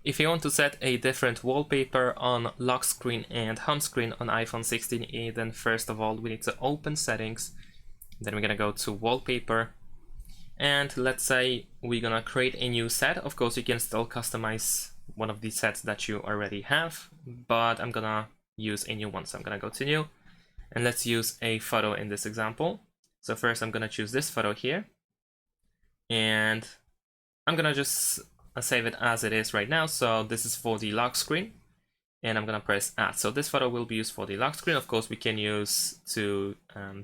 if you want to set a different wallpaper on lock screen and home screen on iPhone 16e, then first of all we need to open settings, then we're gonna go to wallpaper, and let's say we're gonna create a new set. Of course you can still customize one of these sets that you already have, but I'm gonna use a new one, so I'm gonna go to new, and let's use a photo in this example. So first I'm gonna choose this photo here, and I'm gonna just save it as it is right now. So this is for the lock screen, and I'm gonna press add. So this photo will be used for the lock screen. Of course we can use to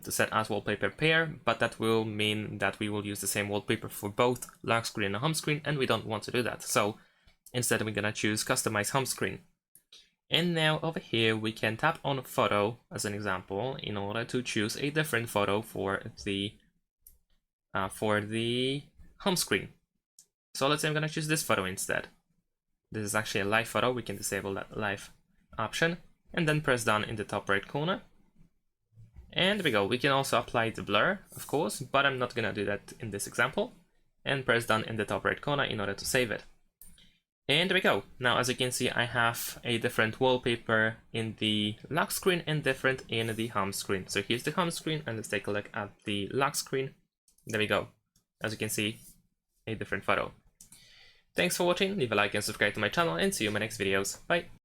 set as wallpaper pair, but that will mean that we will use the same wallpaper for both lock screen and home screen, and we don't want to do that. So instead we're gonna choose customize home screen. And now over here we can tap on photo as an example in order to choose a different photo for the home screen. So let's say I'm gonna choose this photo instead. This is actually a live photo. We can disable that live option and then press done in the top right corner. And there we go. We can also apply the blur, of course, but I'm not gonna do that in this example. And press done in the top right corner in order to save it. And there we go. Now, as you can see, I have a different wallpaper in the lock screen and different in the home screen. So here's the home screen, and let's take a look at the lock screen. There we go. As you can see, a different photo. Thanks for watching. Leave a like and subscribe to my channel, and see you in my next videos. Bye.